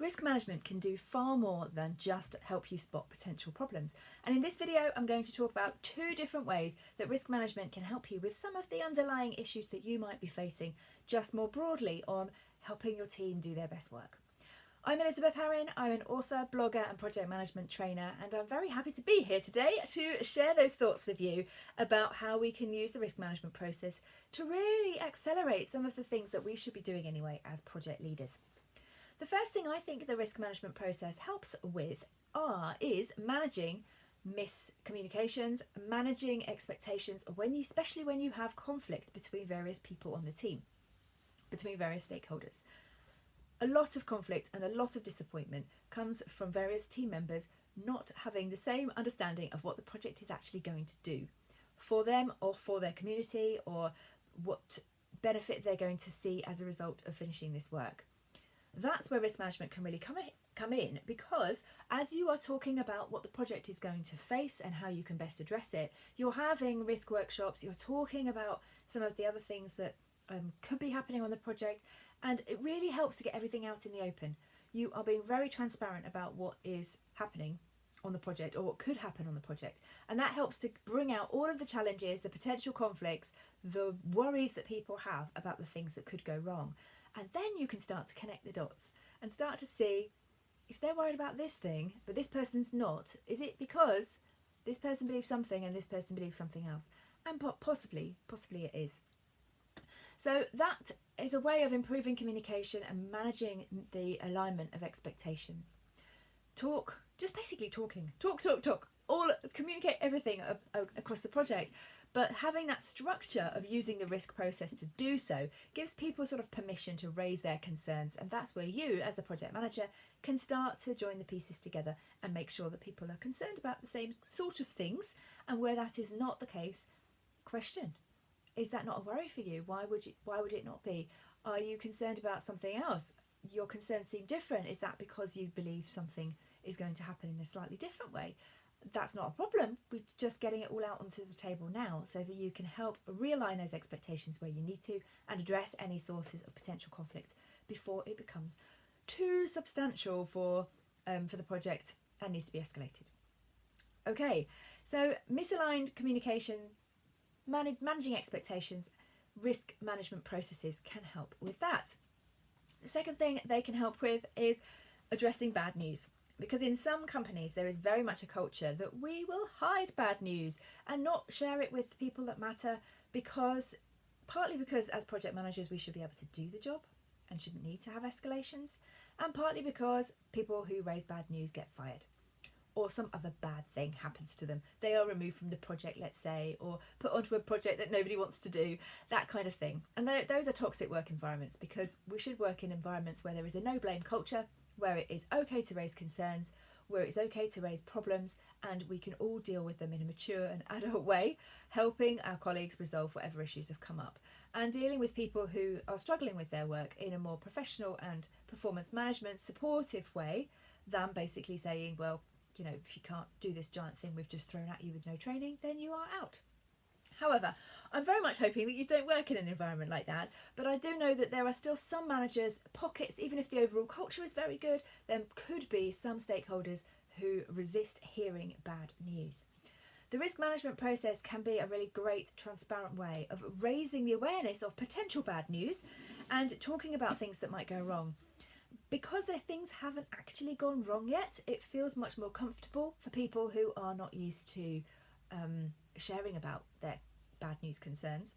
Risk management can do far more than just help you spot potential problems. And in this video, I'm going to talk about 2 different ways that risk management can help you with some of the underlying issues that you might be facing, just more broadly on helping your team do their best work. I'm Elizabeth Harrin, I'm an author, blogger and project management trainer, and I'm very happy to be here today to share those thoughts with you about how we can use the risk management process to really accelerate some of the things that we should be doing anyway as project leaders. The first thing I think the risk management process helps with is managing miscommunications, managing expectations, especially when you have conflict between various people on the team, between various stakeholders. A lot of conflict and a lot of disappointment comes from various team members not having the same understanding of what the project is actually going to do for them or for their community, or what benefit they're going to see as a result of finishing this work. That's where risk management can really come in, because as you are talking about what the project is going to face and how you can best address it, you're having risk workshops, you're talking about some of the other things that could be happening on the project, and it really helps to get everything out in the open. You are being very transparent about what is happening on the project, or what could happen on the project, and that helps to bring out all of the challenges, the potential conflicts, the worries that people have about the things that could go wrong. And then you can start to connect the dots and start to see, if they're worried about this thing but this person's not, is it because this person believes something and this person believes something else? And possibly it is. So that is a way of improving communication and managing the alignment of expectations. Just basically talking. Talk. Communicate everything across the project. But having that structure of using the risk process to do so gives people sort of permission to raise their concerns. And that's where you, as the project manager, can start to join the pieces together and make sure that people are concerned about the same sort of things. And where that is not the case, question. Is that not a worry for you? Why would it not be? Are you concerned about something else? Your concerns seem different. Is that because you believe something is going to happen in a slightly different way? That's not a problem. We're just getting it all out onto the table now so that you can help realign those expectations where you need to, and address any sources of potential conflict before it becomes too substantial for the project and needs to be escalated. Okay, so misaligned communication, managing expectations, risk management processes can help with that. The second thing they can help with is addressing bad news. Because in some companies there is very much a culture that we will hide bad news and not share it with the people that matter, partly because as project managers we should be able to do the job and shouldn't need to have escalations, and partly because people who raise bad news get fired, or some other bad thing happens to them. They are removed from the project, let's say, or put onto a project that nobody wants to do, that kind of thing. And those are toxic work environments, because we should work in environments where there is a no blame culture, where it is okay to raise concerns, where it's okay to raise problems, and we can all deal with them in a mature and adult way, helping our colleagues resolve whatever issues have come up, and dealing with people who are struggling with their work in a more professional and performance management supportive way than basically saying, well, if you can't do this giant thing we've just thrown at you with no training, then you are out. However, I'm very much hoping that you don't work in an environment like that, but I do know that there are still some managers, pockets, even if the overall culture is very good, there could be some stakeholders who resist hearing bad news. The risk management process can be a really great, transparent way of raising the awareness of potential bad news and talking about things that might go wrong. Because the things haven't actually gone wrong yet, it feels much more comfortable for people who are not used to sharing about their bad news concerns,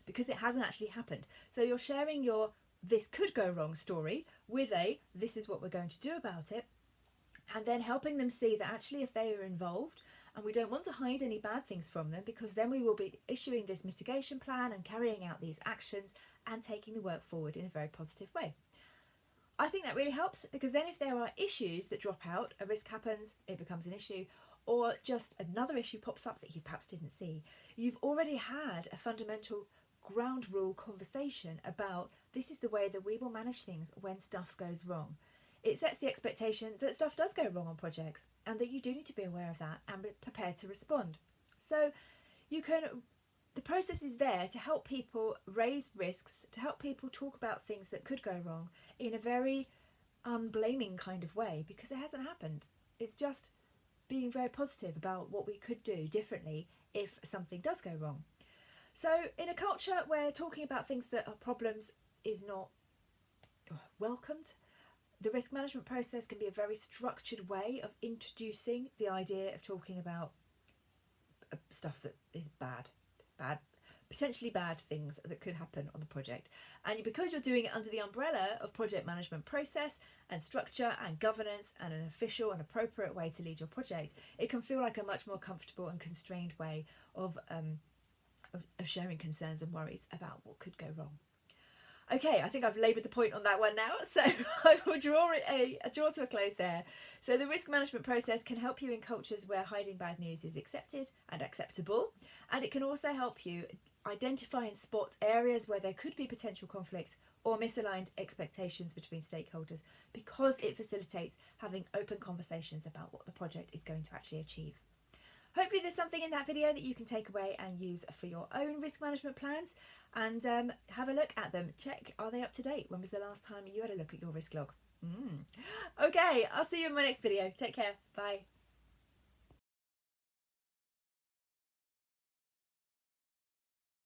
because it hasn't actually happened. So you're sharing your this could go wrong story with this is what we're going to do about it, and then helping them see that actually if they are involved, and we don't want to hide any bad things from them, because then we will be issuing this mitigation plan and carrying out these actions and taking the work forward in a very positive way. I think that really helps, because then if there are issues that drop out, a risk happens, it becomes an issue, or just another issue pops up that you perhaps didn't see, you've already had a fundamental ground rule conversation about this is the way that we will manage things when stuff goes wrong. It sets the expectation that stuff does go wrong on projects, and that you do need to be aware of that and be prepared to respond. So the process is there to help people raise risks, to help people talk about things that could go wrong in a very unblaming kind of way, because it hasn't happened. It's just being very positive about what we could do differently if something does go wrong. So in a culture where talking about things that are problems is not welcomed, the risk management process can be a very structured way of introducing the idea of talking about stuff that is bad, potentially bad things that could happen on the project. And because you're doing it under the umbrella of project management process and structure and governance and an official and appropriate way to lead your project, it can feel like a much more comfortable and constrained way of sharing concerns and worries about what could go wrong. Okay, I think I've laboured the point on that one now, so I will draw to a close there. So the risk management process can help you in cultures where hiding bad news is accepted and acceptable, and it can also help you identify and spot areas where there could be potential conflict or misaligned expectations between stakeholders, because it facilitates having open conversations about what the project is going to actually achieve. Hopefully there's something in that video that you can take away and use for your own risk management plans, and have a look at them. Check, are they up to date? When was the last time you had a look at your risk log? Okay, I'll see you in my next video. Take care. Bye.